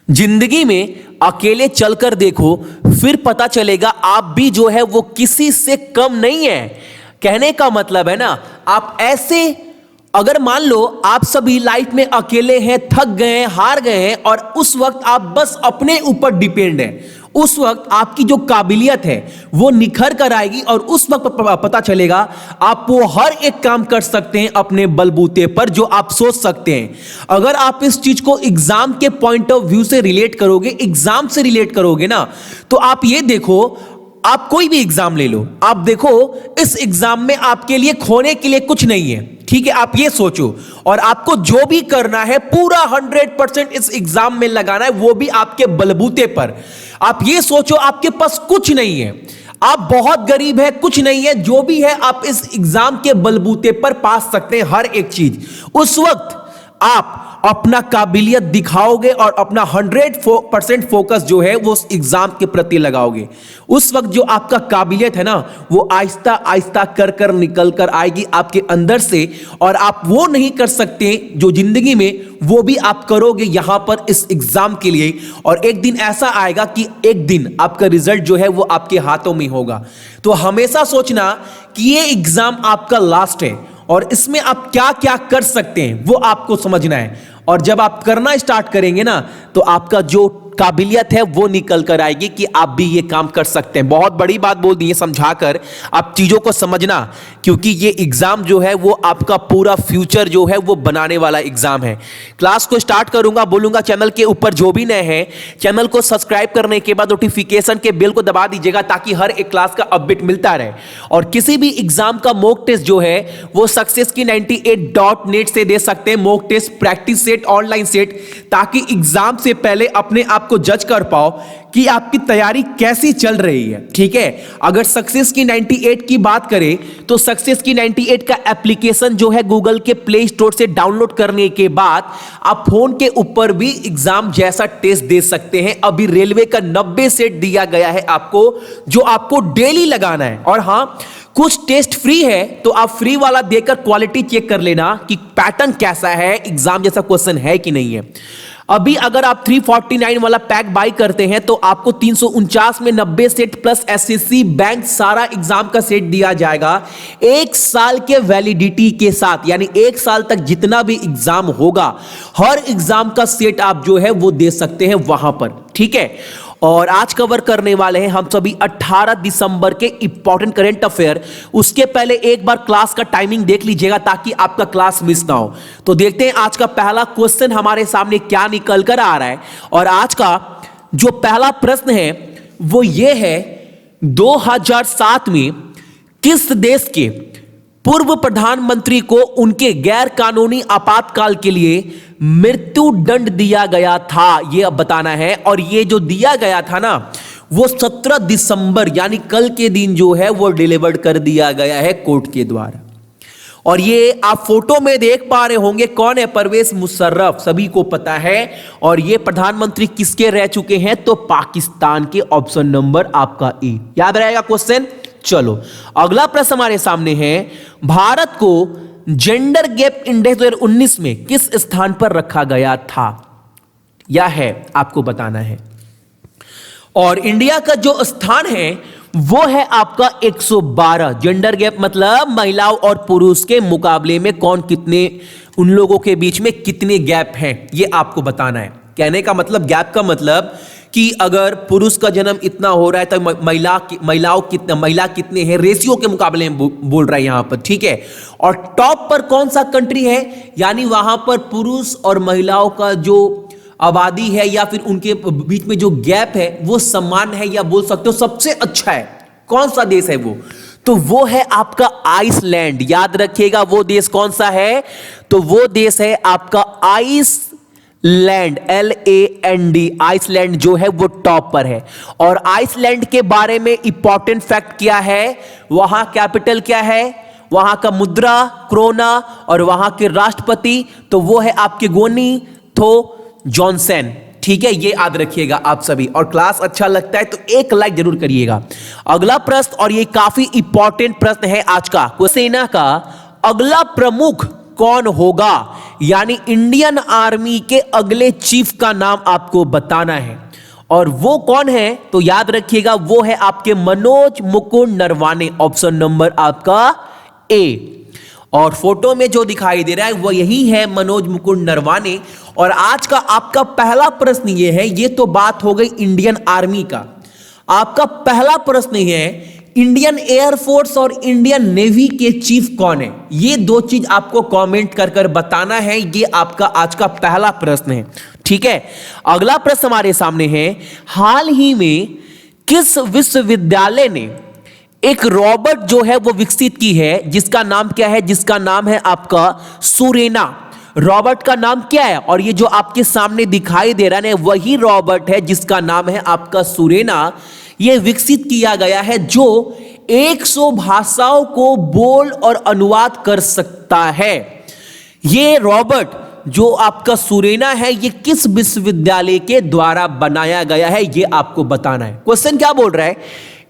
जिंदगी में अकेले चलकर देखो, फिर पता चलेगा आप भी जो है वो किसी से कम नहीं है। कहने का मतलब है ना, आप ऐसे अगर मान लो आप सभी लाइफ में अकेले हैं, थक गए हैं, हार गए हैं और उस वक्त आप बस अपने ऊपर डिपेंड हैं, उस वक्त आपकी जो काबिलियत है वो निखर कर आएगी और उस वक्त पता चलेगा आप वो हर एक काम कर सकते हैं अपने बलबूते पर जो आप सोच सकते हैं। अगर आप इस चीज को एग्जाम के पॉइंट ऑफ व्यू से रिलेट करोगे, एग्जाम से रिलेट करोगे ना, तो आप ये देखो, आप कोई भी एग्जाम ले लो, आप देखो इस एग्जाम में आपके लिए खोने के लिए कुछ नहीं है, ठीक है। आप ये सोचो, और आपको जो भी करना है पूरा 100% इस एग्जाम में लगाना है, वो भी आपके बलबूते पर। आप ये सोचो आपके पास कुछ नहीं है, आप बहुत गरीब है, कुछ नहीं है, जो भी है आप इस एग्जाम के बलबूते पर पास सकते हैं हर एक चीज। उस वक्त आप अपना काबिलियत दिखाओगे और अपना 100% फोकस जो है वो उस एग्जाम के प्रति लगाओगे। उस वक्त जो आपका काबिलियत है ना, वो आहिस्ता आहिस्ता कर कर निकल कर आएगी आपके अंदर से, और आप वो नहीं कर सकते जो जिंदगी में, वो भी आप करोगे यहां पर इस एग्जाम के लिए। और एक दिन ऐसा आएगा कि एक दिन आपका रिजल्ट जो है वो आपके हाथों में होगा। तो हमेशा सोचना कि ये एग्जाम आपका लास्ट है और इसमें आप क्या क्या कर सकते हैं वो आपको समझना है। और जब आप करना स्टार्ट करेंगे ना, तो आपका जो काबिलियत है वो निकल कर आएगी कि आप भी ये काम कर सकते हैं। बहुत बड़ी बात बोल दी है समझाकर, आप चीज़ों को समझना, क्योंकि ये एग्ज़ाम जो है वो आपका पूरा फ्यूचर जो है वो बनाने वाला एग्ज़ाम है। क्लास को स्टार्ट करूंगा, बोलूंगा चैनल के ऊपर जो भी नए हैं, चैनल को सब्सक्राइब करने के बाद नोटिफिकेशन के बेल को दबा दीजिएगा ताकि हर एक क्लास का अपडेट मिलता रहे। और किसी भी एग्ज़ाम का मॉक टेस्ट जो है वो सक्सेस की 98.net से दे सकते हैं, mock test, practice set, online set, ताकि एग्ज़ाम से पहले अपने आप को जज कर पाओ कि आपकी तैयारी कैसी चल रही है, ठीक है। अगर सक्सेस की 98 की बात करें तो सक्सेस की 98 का एप्लीकेशन जो है गूगल के प्ले स्टोर से डाउनलोड करने के बाद आप फोन के ऊपर भी एग्जाम जैसा टेस्ट दे सकते हैं। अभी रेलवे का 90 सेट दिया गया है आपको, जो आपको डेली लगाना है। और हां, कुछ टेस्ट फ्री है, तो आप फ्री वाला देकर क्वालिटी चेक कर लेना कि पैटर्न कैसा है, एग्जाम जैसा क्वेश्चन है कि नहीं है। अभी अगर आप 349 वाला पैक बाई करते हैं तो आपको 349 में 90 सेट प्लस एसएससी बैंक सारा एग्जाम का सेट दिया जाएगा 1 साल के वैलिडिटी के साथ। यानी 1 साल तक जितना भी एग्जाम होगा, हर एग्जाम का सेट आप जो है वो दे सकते हैं वहां पर, ठीक है। और आज कवर करने वाले हैं हम सभी 18 दिसंबर के इंपॉर्टेंट करंट अफेयर। उसके पहले एक बार क्लास का टाइमिंग देख लीजिएगा ताकि आपका क्लास मिस ना हो। तो देखते हैं आज का पहला क्वेश्चन हमारे सामने क्या निकल कर आ रहा है। और आज का जो पहला प्रश्न है वो ये है, 2007 में किस देश के पूर्व प्रधानमंत्री को उनके गैर कानूनी आपातकाल के लिए मृत्यु दंड दिया गया था, यह अब बताना है। और ये जो दिया गया था ना, वो 17 दिसंबर यानी कल के दिन जो है वो डिलीवर्ड कर दिया गया है कोर्ट के द्वारा। और ये आप फोटो में देख पा रहे होंगे, कौन है? परवेज मुशर्रफ, सभी को पता है। और ये प्रधानमंत्री किसके रह चुके हैं? तो पाकिस्तान के। ऑप्शन नंबर आपका ए, याद रहेगा क्वेश्चन। चलो अगला प्रश्न हमारे सामने है, भारत को जेंडर गैप इंडेक्स 2019 में किस स्थान पर रखा गया था, या है आपको बताना है। और इंडिया का जो स्थान है वो है आपका 112। जेंडर गैप मतलब महिलाओं और पुरुष के मुकाबले में कौन कितने, उन लोगों के बीच में कितने गैप हैं, ये आपको बताना है। कहने का मतलब, गैप का मतलब कि अगर पुरुष का जन्म इतना हो रहा है तो महिला कितने हैं रेशियो के मुकाबले में बोल रहा है यहां पर, ठीक है। और टॉप पर कौन सा कंट्री है, यानी वहां पर पुरुष और महिलाओं का जो आबादी है या फिर उनके बीच में जो गैप है वो समान है, या बोल सकते हो सबसे अच्छा है। कौन सा देश है वो? तो वो है आपका आइसलैंड। याद रखिएगा वो देश कौन सा है, तो वो देश है आपका आइसलैंड, LAND। आइसलैंड जो है वो टॉप पर है। और आइसलैंड के बारे में इंपॉर्टेंट फैक्ट क्या है, वहां कैपिटल क्या है, वहां का मुद्रा क्रोना, और वहां के राष्ट्रपति तो वो है आपके गोनी थो जॉनसन, ठीक है। ये याद रखिएगा आप सभी। और क्लास अच्छा लगता है तो एक लाइक जरूर करिएगा। अगला प्रश्न, और ये काफी इंपॉर्टेंट प्रश्न है आज का, सेना का अगला प्रमुख कौन होगा, यानी इंडियन आर्मी के अगले चीफ का नाम आपको बताना है, और वो कौन है तो याद रखिएगा वो है आपके मनोज मुकुंद नरवाने, ऑप्शन नंबर आपका ए। और फोटो में जो दिखाई दे रहा है वो यही है मनोज मुकुंद नरवाने। और आज का आपका पहला प्रश्न ये है, ये तो बात हो गई इंडियन आर्मी का, आपका पहला प्रश्न है इंडियन एयरफोर्स और इंडियन नेवी के चीफ कौन है। ये दो चीज आपको कमेंट कर कर बताना है, ये आपका आज का पहला प्रश्न है, ठीक है। अगला प्रश्न हमारे सामने है, हाल ही में किस विश्वविद्यालय ने एक रोबोट जो है वो विकसित की है, जिसका नाम क्या है, जिसका नाम है आपका सुरेना। रोबोट का नाम क्या है, और ये जो आपके सामने दिखाई दे रहा है वही रोबोट है जिसका नाम है आपका सुरेना। ये विकसित किया गया है जो 100 भाषाओं को बोल और अनुवाद कर सकता है। ये रोबोट जो आपका सुरेना है ये किस विश्वविद्यालय के द्वारा बनाया गया है, ये आपको बताना है। क्वेश्चन क्या बोल रहा है,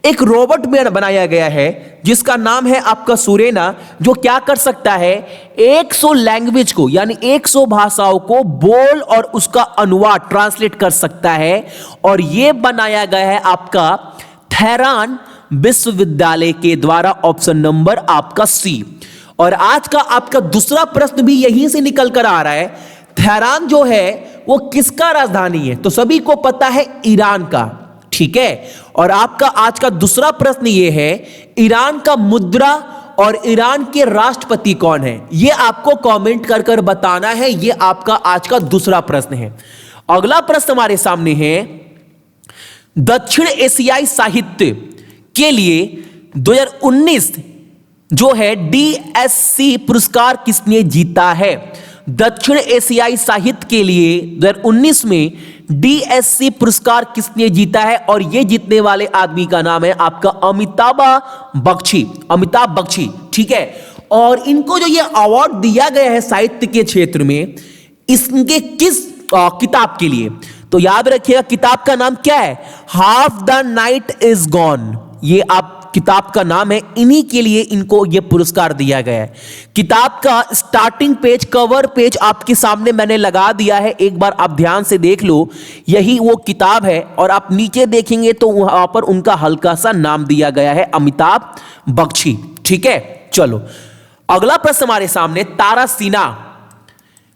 एक रोबोट में बनाया गया है जिसका नाम है आपका सुरेना, जो क्या कर सकता है 100 लैंग्वेज को यानी 100 भाषाओं को बोल और उसका अनुवाद ट्रांसलेट कर सकता है, और यह बनाया गया है आपका तेहरान विश्वविद्यालय के द्वारा, ऑप्शन नंबर आपका सी। और आज का आपका दूसरा प्रश्न भी यहीं से निकल कर आ रहा है, तेहरान जो है वो किसका राजधानी है, तो सभी को पता है ईरान का, ठीक है। और आपका आज का दूसरा प्रश्न यह है, ईरान का मुद्रा और ईरान के राष्ट्रपति कौन है, यह आपको कमेंट कर कर बताना है। यह आपका आज का दूसरा प्रश्न है। अगला प्रश्न हमारे सामने है, दक्षिण एशियाई साहित्य के लिए 2019 जो है DSC पुरस्कार किसने जीता है। दक्षिण एशियाई साहित्य के लिए 2019 में DSC पुरस्कार किसने जीता है, और यह जीतने वाले आदमी का नाम है आपका अमिताभ बख्शी, ठीक है। और इनको जो ये अवार्ड दिया गया है साहित्य के क्षेत्र में, इसके किस किताब के लिए, तो याद रखिएगा किताब का नाम क्या है, half the night is gone, ये आप किताब का नाम है, इन्हीं के लिए इनको यह पुरस्कार दिया गया है। किताब का स्टार्टिंग पेज, कवर पेज आपके सामने मैंने लगा दिया है, एक बार आप ध्यान से देख लो, यही वो किताब है। और आप नीचे देखेंगे तो वहां पर उनका हल्का सा नाम दिया गया है, अमिताभ बख्शी, ठीक है। चलो अगला प्रश्न हमारे सामने, तारा सिन्हा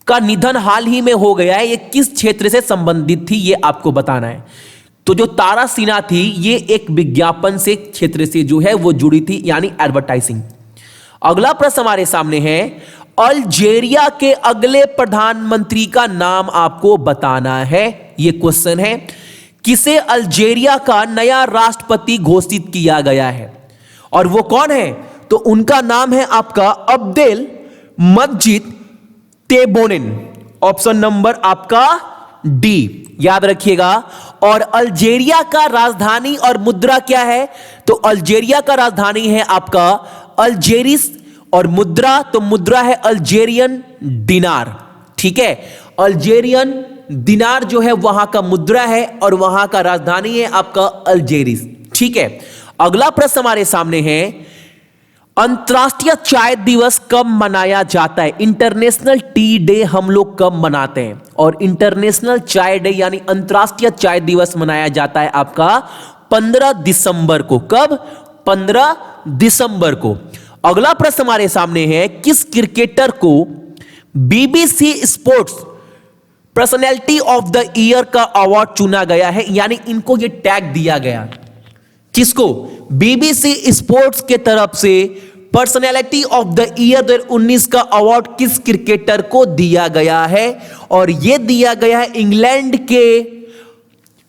का निधन हाल ही में हो गया है, ये किस क्षेत्र से संबंधित थी, ये आपको बताना है। तो जो तारा सिन्हा थी ये एक विज्ञापन से क्षेत्र से जो है वो जुड़ी थी, यानी एडवर्टाइजिंग। अगला प्रश्न हमारे सामने है, अल्जीरिया के अगले प्रधानमंत्री का नाम आपको बताना है। ये क्वेश्चन है, किसे अल्जीरिया का नया राष्ट्रपति घोषित किया गया है, और वो कौन है, तो उनका नाम है आपका अब्देल मजीद तेबोनेन, ऑप्शन नंबर आपका डी, याद रखिएगा। और अल्जीरिया का राजधानी और मुद्रा क्या है, तो अल्जीरिया का राजधानी है आपका अल्जेरिस, और मुद्रा तो मुद्रा है अल्जेरियन दिनार, ठीक है। अल्जेरियन दिनार जो है वहां का मुद्रा है, और वहां का राजधानी है आपका अल्जेरिस, ठीक है। अगला प्रश्न हमारे सामने है, अंतर्राष्ट्रीय चाय दिवस कब मनाया जाता है, इंटरनेशनल टी डे हम लोग कब मनाते हैं, और इंटरनेशनल चाय डे यानी अंतर्राष्ट्रीय चाय दिवस मनाया जाता है आपका 15 दिसंबर को। कब, 15 दिसंबर को। अगला प्रश्न हमारे सामने है, किस क्रिकेटर को BBC sports personality of the year का अवार्ड चुना गया है, यानी इनको ये टैग दिया गया, किसको, BBC स्पोर्ट्स के तरफ से पर्सनैलिटी ऑफ द ईयर 2019 का अवार्ड किस क्रिकेटर को दिया गया है, और यह दिया गया है इंग्लैंड के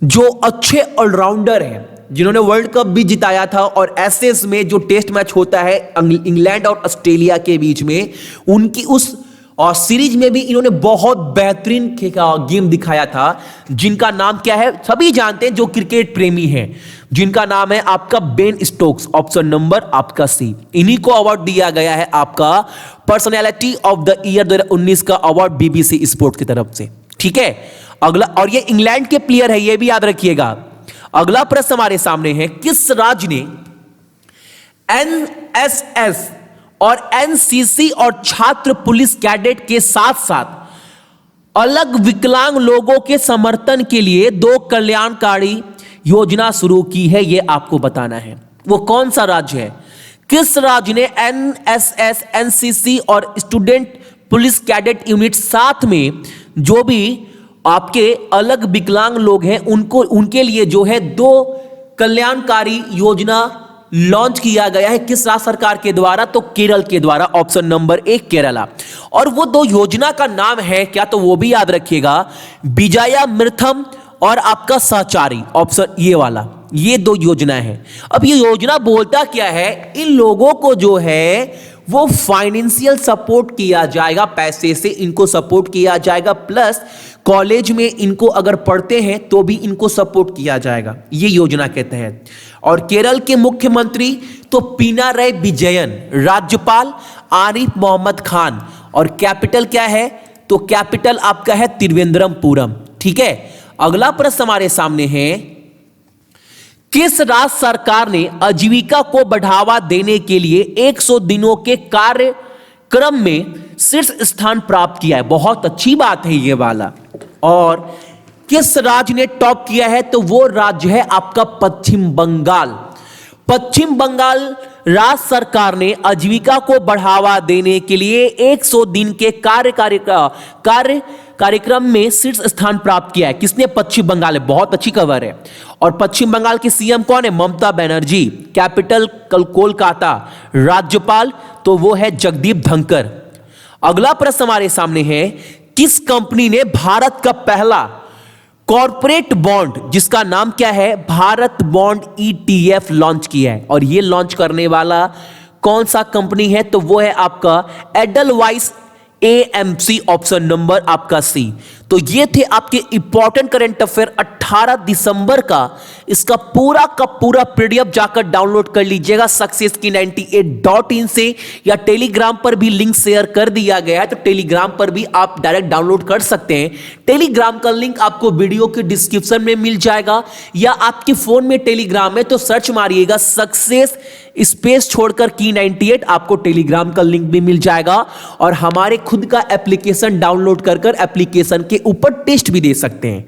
जो अच्छे ऑलराउंडर हैं, जिन्होंने वर्ल्ड कप भी जिताया था, और एसेस में जो टेस्ट मैच होता है इंग्लैंड और ऑस्ट्रेलिया के बीच में, उनकी उस और सीरीज में भी इन्होंने बहुत बेहतरीन गेम दिखाया था, जिनका नाम क्या है, सभी जानते हैं जो क्रिकेट प्रेमी हैं, जिनका नाम है आपका बेन स्टोक्स, ऑप्शन नंबर आपका सी। इन्हीं को अवार्ड दिया गया है आपका पर्सनैलिटी ऑफ द ईयर 2019 का अवार्ड BBC स्पोर्ट्स की तरफ से, ठीक है। अगला, और ये इंग्लैंड के प्लेयर है, ये भी याद रखिएगा। अगला प्रश्न हमारे सामने है, किस राज्य ने NSS और एनसीसी और छात्र पुलिस कैडेट के साथ साथ अलग विकलांग लोगों के समर्थन के लिए 2 कल्याणकारी योजना शुरू की है। यह आपको बताना है। वो कौन सा राज्य है, किस राज्य ने एनएसएस, एनसीसी और स्टूडेंट पुलिस कैडेट यूनिट साथ में जो भी आपके अलग विकलांग लोग हैं उनके लिए जो है 2 कल्याणकारी योजना लॉन्च किया गया है। किस राज्य सरकार के द्वारा, तो केरल के द्वारा। Option number 1 Kerala. और वो 2 योजना का नाम है क्या, तो वो भी याद रखिएगा, विजया मित्रम और आपका सहचारी। ऑप्शन ये वाला, ये 2 योजना है। अब ये योजना बोलता क्या है, इन लोगों को जो है वो फाइनेंशियल सपोर्ट किया जाएगा, पैसे से इनको सपोर्ट किया जाएगा, प्लस कॉलेज में इनको अगर पढ़ते हैं तो भी इनको सपोर्ट किया जाएगा, ये योजना के तहत। और केरल के मुख्यमंत्री तो पिनाराई विजयन, राज्यपाल आरिफ मोहम्मद खान, और कैपिटल क्या है, तो कैपिटल आपका है त्रिवेंद्रमपुरम। ठीक है, अगला प्रश्न हमारे सामने है, किस राज्य सरकार ने आजीविका को बढ़ावा देने के लिए 100 दिनों के कार्यक्रम में शीर्ष स्थान प्राप्त किया है? बहुत अच्छी बात है ये वाला। और किस राज्य ने टॉप किया है, तो वो राज्य है आपका पश्चिम बंगाल। पश्चिम बंगाल राज्य सरकार ने आजीविका को बढ़ावा देने के लिए 100 दिन के कार्यक्रम में शीर्ष स्थान प्राप्त किया है। किसने? पश्चिम बंगाल है। बहुत अच्छी खबर है। और पश्चिम बंगाल की सीएम कौन है? ममता बनर्जी। कैपिटल कोलकाता। राज्यपाल तो वो है जगदीप धनखड़। अगला प्रश्न हमारे सामने है, किस कंपनी ने भारत का पहला कॉर्पोरेट बॉन्ड, जिसका नाम क्या है, भारत बॉन्ड ETF लॉन्च किया है? और ये लॉन्च करने वाला कौन सा कंपनी है, तो वो है आपका एडलवाइस AMC। ऑप्शन नंबर आपका C। तो ये थे आपके इंपॉर्टेंट करंट अफेयर 18 दिसंबर का। इसका पूरा का पूरा PDF जाकर डाउनलोड कर लीजिएगा successkey98.in से, या टेलीग्राम पर भी लिंक शेयर कर दिया गया है, तो टेलीग्राम पर भी आप डायरेक्ट डाउनलोड कर सकते हैं। टेलीग्राम का लिंक आपको वीडियो के डिस्क्रिप्शन में मिल जाएगा, या आपके फोन में टेलीग्राम है तो सर्च मारिएगा सक्सेस स्पेस छोड़कर की 98, आपको टेलीग्राम का लिंक भी मिल जाएगा। और हमारे खुद का एप्लीकेशन डाउनलोड कर एप्लीकेशन के ऊपर टेस्ट भी दे सकते हैं।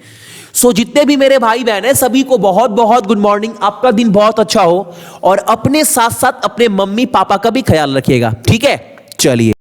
सो जितने भी मेरे भाई बहन हैं सभी को बहुत बहुत गुड मॉर्निंग। आपका दिन बहुत अच्छा हो, और अपने साथ साथ अपने मम्मी पापा का भी ख्याल रखिएगा। ठीक है, चलिए।